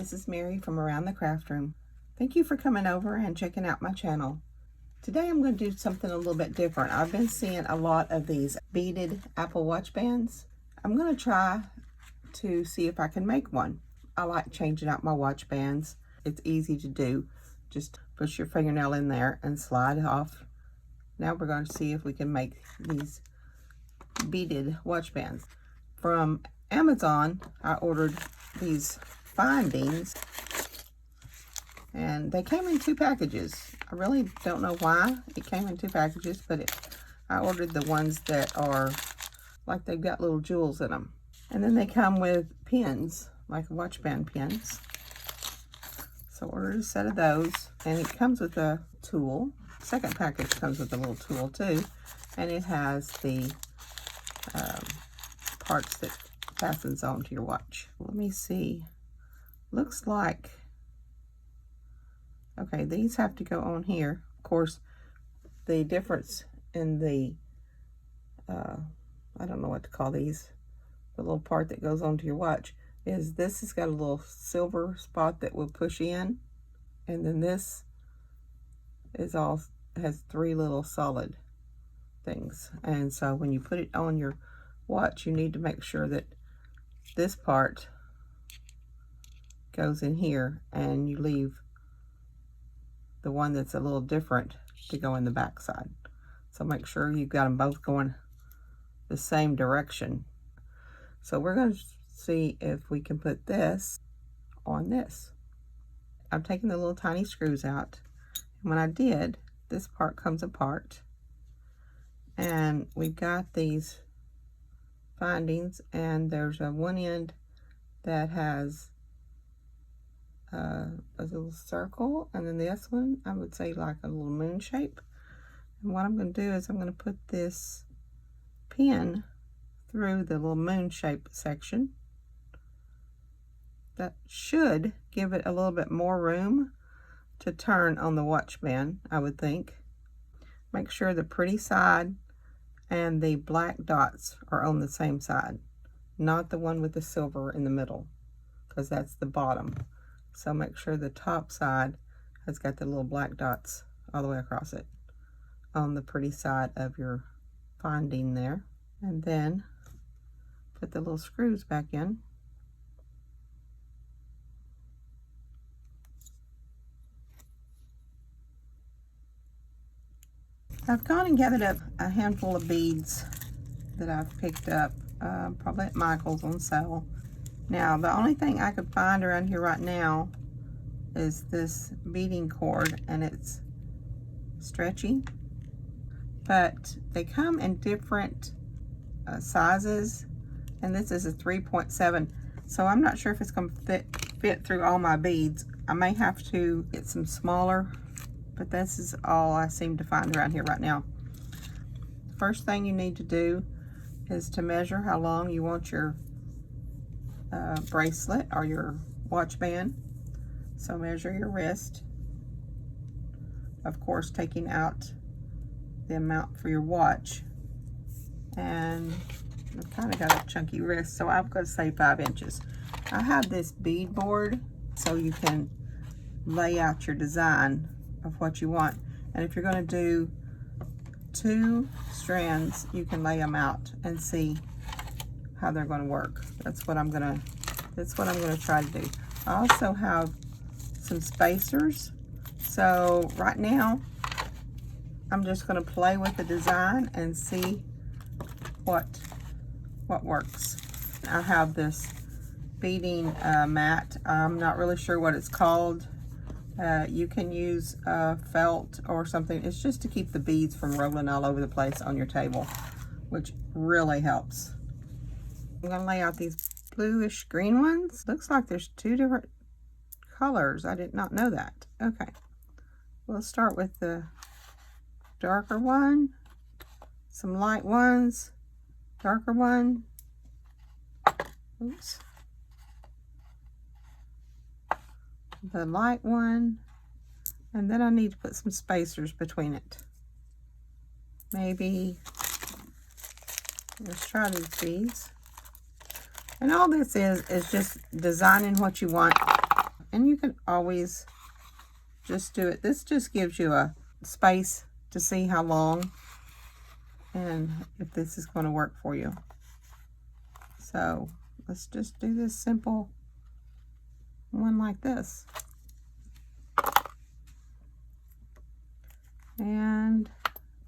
this is Mary from Around the Craft Room. Thank you for coming over and checking out my channel. Today I'm going to do something a little bit different. I've been seeing a lot of these beaded Apple Watch bands. I'm going to try to see if I can make one. I like changing out my watch bands. It's easy to do. Just push your fingernail in there and slide it off. Now we're going to see if we can make these beaded watch bands. From Amazon, I ordered these findings, and they came in 2 packages. I really don't know why it came in 2 packages, but I ordered the ones that are like they've got little jewels in them. And then they come with pins, like watch band pins. So I ordered a set of those, and it comes with a tool. Second package comes with a little tool too, and it has the parts that fastens onto your watch. Let me see. Looks like, okay, these have to go on here. Of course, the difference in the, I don't know what to call these, the little part that goes onto your watch, is this has got a little silver spot that will push in, and then this is all, has 3 little solid things. And so when you put it on your watch, you need to make sure that this part goes in here, and you leave the one that's a little different to go in the back side. So make sure you've got them both going the same direction. So we're going to see if we can put this on this. I've taken the little tiny screws out, and when I did, this part comes apart, and we've got these findings, and there's a one end that has a little circle, and then this one I would say like a little moon shape. And what I'm going to do is I'm going to put this pin through the little moon shape section. That should give it a little bit more room to turn on the watch band, I would think. Make sure the pretty side and the black dots are on the same side, not the one with the silver in the middle, because that's the bottom. So make sure the top side has got the little black dots all the way across it on the pretty side of your finding there. And then put the little screws back in. I've gone and gathered up a handful of beads that I've picked up, probably at Michael's on sale. Now, the only thing I could find around here right now is this beading cord, and it's stretchy, but they come in different sizes, and this is a 3.7, so I'm not sure if it's going to fit through all my beads. I may have to get some smaller, but this is all I seem to find around here right now. First thing you need to do is to measure how long you want your bracelet or your watch band. So measure your wrist, of course taking out the amount for your watch. And I've kind of got a chunky wrist, so I'm going to say 5 inches. I have this bead board so you can lay out your design of what you want, and if you're going to do 2 strands, you can lay them out and see how they're going to work. That's what I'm going to try to do. I also have some spacers, so right now I'm just going to play with the design and see what works. I have this beading mat. I'm not really sure what it's called. You can use felt or something. It's just to keep the beads from rolling all over the place on your table, which really helps. I'm going to lay out these bluish green ones. Looks like there's 2 different colors. I did not know that. Okay, we'll start with the darker one, some light ones, darker one. Oops. The light one, and then I need to put some spacers between it. Maybe, let's try these beads. And all this is just designing what you want And you can always just do it. This just gives you a space to see how long and if this is going to work for you. So let's just do this simple one like this. And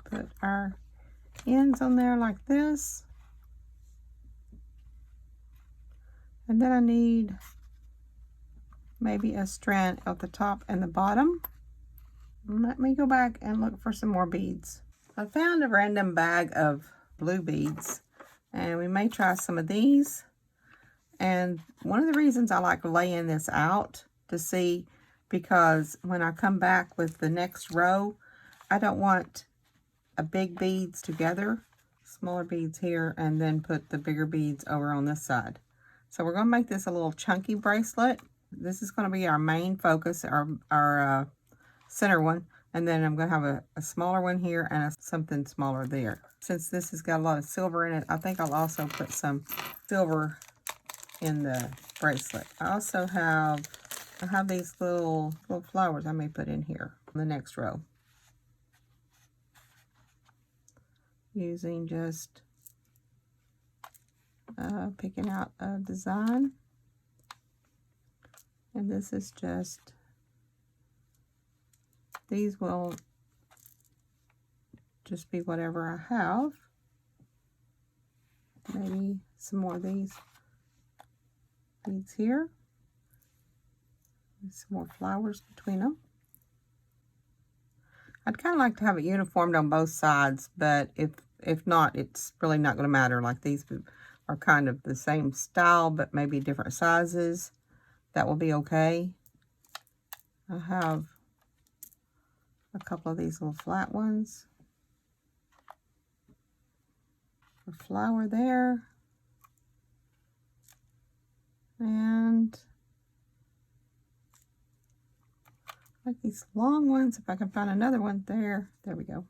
put our ends on there like this. And then I need maybe a strand at the top and the bottom. Let me go back and look for some more beads. I found a random bag of blue beads, and we may try some of these. And one of the reasons I like laying this out to see, because when I come back with the next row, I don't want a big beads together, smaller beads here, and then put the bigger beads over on this side. So we're going to make this a little chunky bracelet. This is going to be our main focus, our center one. And then I'm going to have a smaller one here and something smaller there. Since this has got a lot of silver in it, I think I'll also put some silver in the bracelet. I also have these little flowers I may put in here on the next row. Using just picking out a design. And this is just, these will just be whatever I have. Maybe some more of these beads here. Some more flowers between them. I'd kind of like to have it uniformed on both sides, but if not, it's really not going to matter. Like these are kind of the same style, but maybe different sizes. That will be okay. I have a couple of these little flat ones. A flower there. And like these long ones, if I can find another one there. There we go.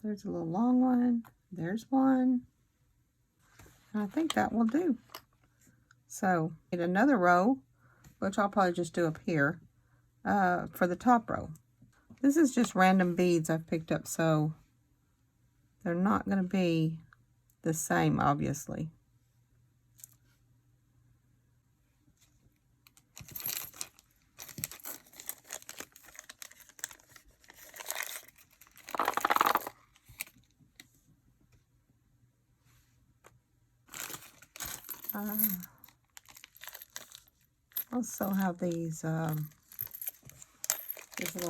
There's a little long one. There's one. And I think that will do. So, get another row, which I'll probably just do up here, for the top row. This is just random beads I've picked up, so they're not going to be the same, obviously. Also have these little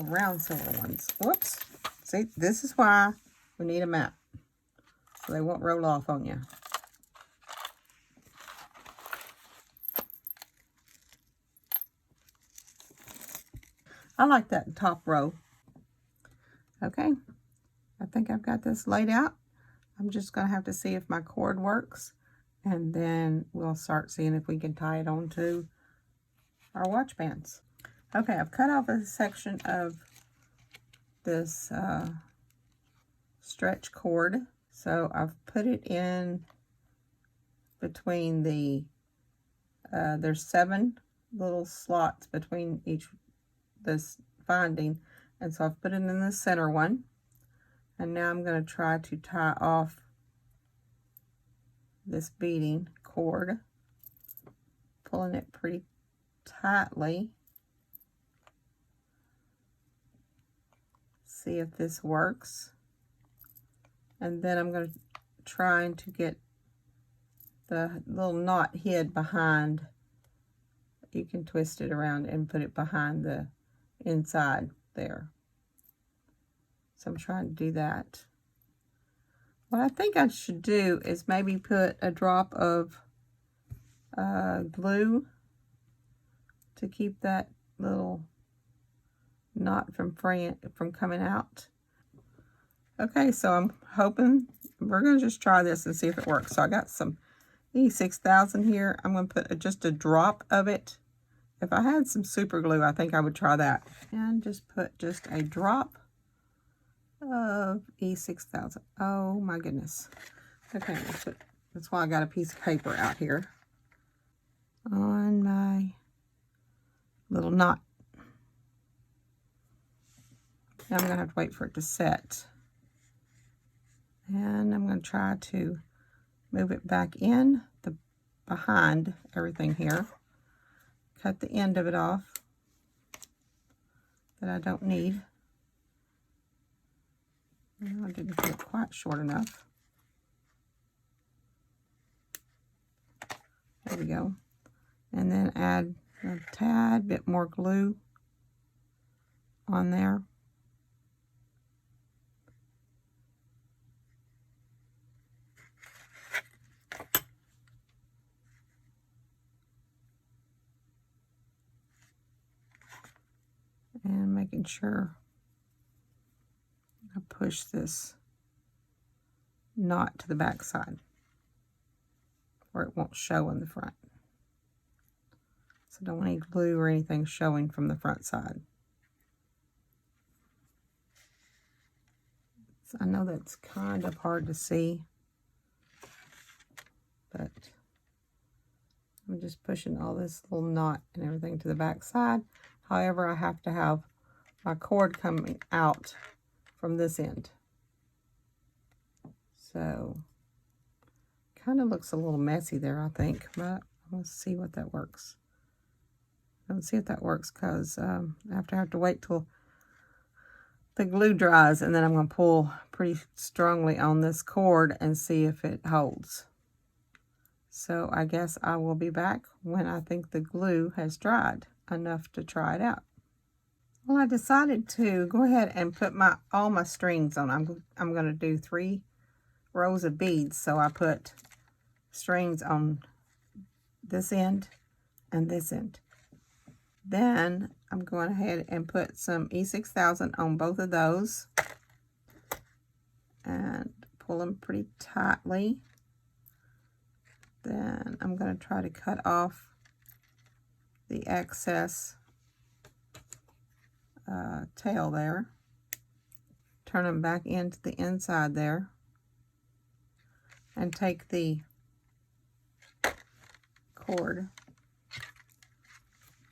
round silver ones. Whoops. See, this is why we need a map, so they won't roll off on you. I like that top row. Okay, I think I've got this laid out. I'm just going to have to see if my cord works, and then we'll start seeing if we can tie it onto our watch bands. Okay, I've cut off a section of this stretch cord. So I've put it in between the, there's 7 little slots between this binding. And so I've put it in the center one. And now I'm going to try to tie off this beading cord, pulling it pretty tightly. See if this works. And then I'm going to try to get the little knot hid behind. You can twist it around and put it behind the inside there. So I'm trying to do that. What I think I should do is maybe put a drop of glue to keep that little knot from coming out. Okay, so I'm hoping we're going to just try this and see if it works. So I got some E6000 here. I'm going to put just a drop of it. If I had some super glue, I think I would try that. And just put just a drop of E6000. Oh my goodness. Okay, that's why I got a piece of paper out here on my little knot. Now I'm going to have to wait for it to set. And I'm going to try to move it back in the behind everything here. Cut the end of it off that I don't need. Well, I didn't get it quite short enough. There we go. And then add a tad bit more glue on there. And making sure I push this knot to the back side, or it won't show in the front. So don't want any glue or anything showing from the front side. So I know that's kind of hard to see, but I'm just pushing all this little knot and everything to the back side. However, I have to have my cord coming out from this end. So, kind of looks a little messy there, I think, but let's see what that works. Let's see if that works, because I have to wait till the glue dries, and then I'm going to pull pretty strongly on this cord and see if it holds. So I guess I will be back when I think the glue has dried enough to try it out. Well, I decided to go ahead and put all my strings on. I'm going to do 3 rows of beads, so I put strings on this end and this end. Then I'm going ahead and put some E6000 on both of those and pull them pretty tightly. Then I'm going to try to cut off the excess tail there. Turn them back into the inside there. And take the cord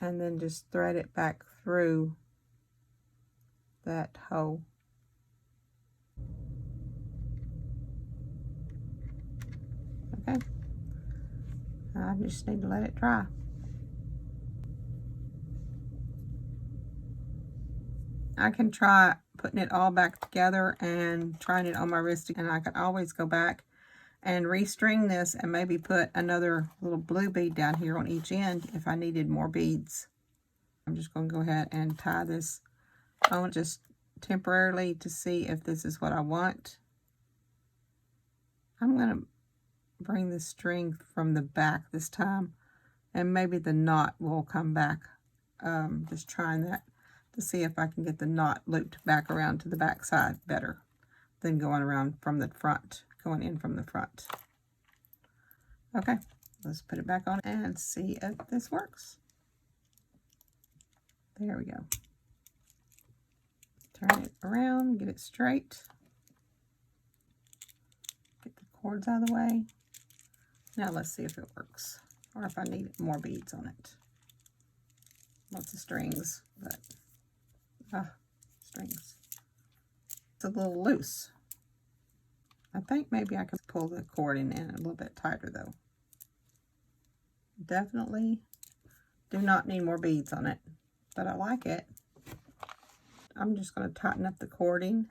and then just thread it back through that hole. Okay. I just need to let it dry. I can try putting it all back together and trying it on my wrist, and I can always go back and restring this and maybe put another little blue bead down here on each end if I needed more beads. I'm just going to go ahead and tie this on just temporarily to see if this is what I want. I'm going to bring the string from the back this time, and maybe the knot will come back. Just trying that to see if I can get the knot looped back around to the back side better than going around from the front, going in from the front. Okay, let's put it back on and see if this works. There we go. Turn it around, get it straight. Get the cords out of the way. Now let's see if it works, or if I need more beads on it. Lots of strings, but strings. It's a little loose. I think maybe I could pull the cord in a little bit tighter though. Definitely do not need more beads on it, but I like it. I'm just going to tighten up the cording.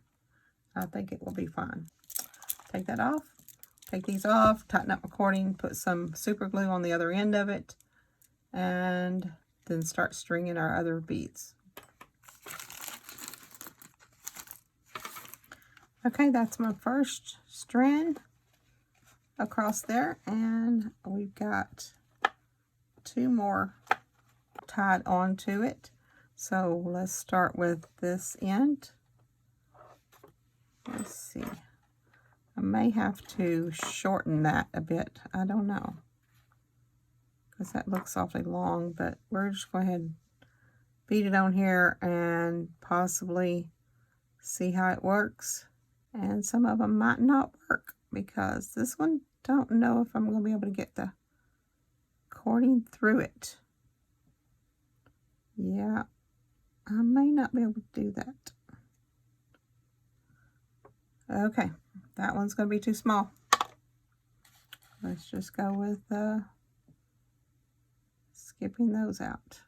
I think it will be fine. Take that off. Take these off, tighten up my cording, put some super glue on the other end of it, and then start stringing our other beads. Okay, that's my first strand across there, and we've got 2 more tied onto it. So let's start with this end. Let's see. I may have to shorten that a bit. I don't know, because that looks awfully long, but we're just going to go ahead and bead it on here and possibly see how it works. And some of them might not work, because this one, don't know if I'm going to be able to get the cording through it. Yeah, I may not be able to do that. Okay, that one's going to be too small. Let's just go with skipping those out.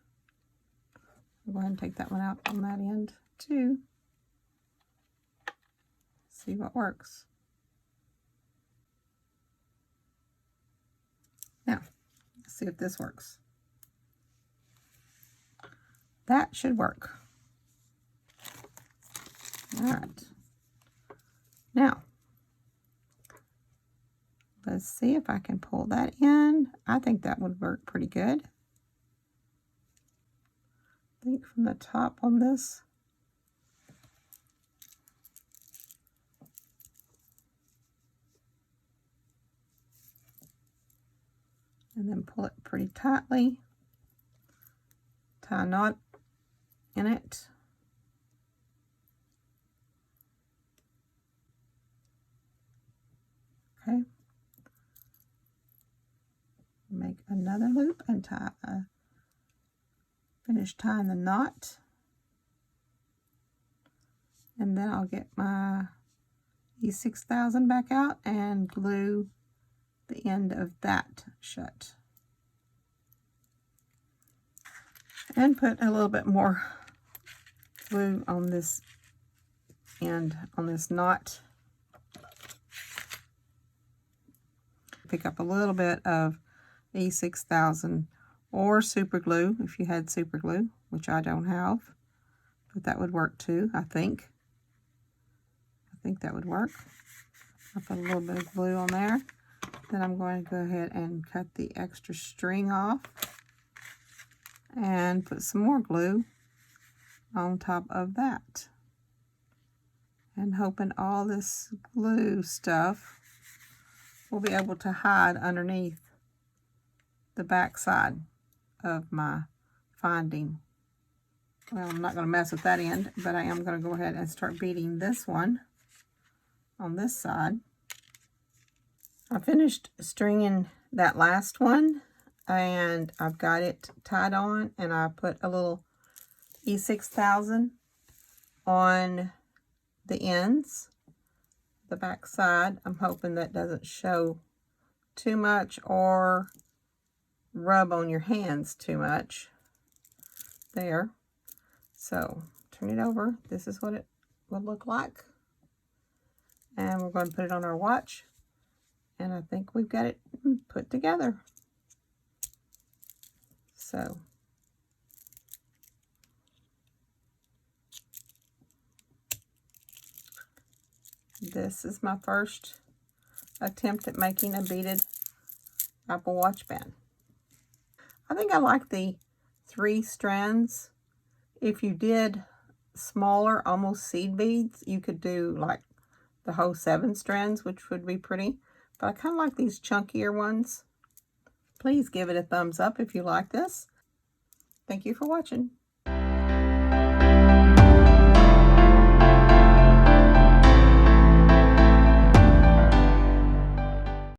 I'll go ahead and take that one out on that end too. See what works. Now, let's see if this works. That should work. All right. Now, let's see if I can pull that in. I think that would work pretty good. I think from the top on this. And then pull it pretty tightly. Tie a knot in it. Okay. Make another loop and tie finish tying the knot. And then I'll get my E6000 back out and glue the end of that shut. And put a little bit more glue on this end, on this knot. Pick up a little bit of E6000 or super glue if you had super glue, which I don't have, but that would work too, I think. I think that would work. I'll put a little bit of glue on there. Then I'm going to go ahead and cut the extra string off and put some more glue on top of that. And hoping all this glue stuff will be able to hide underneath the back side of my finding. Well, I'm not going to mess with that end, but I am going to go ahead and start beading this one on this side. I finished stringing that last one and I've got it tied on, and I put a little E6000 on the ends, the back side. I'm hoping that doesn't show too much or rub on your hands too much. There. So turn it over. This is what it would look like. And we're going to put it on our watch. And I think we've got it put together. So this is my first attempt at making a beaded Apple Watch band. I think I like the 3 strands. If you did smaller, almost seed beads, you could do like the whole 7 strands, which would be pretty. But I kind of like these chunkier ones. Please give it a thumbs up if you like this. Thank you for watching.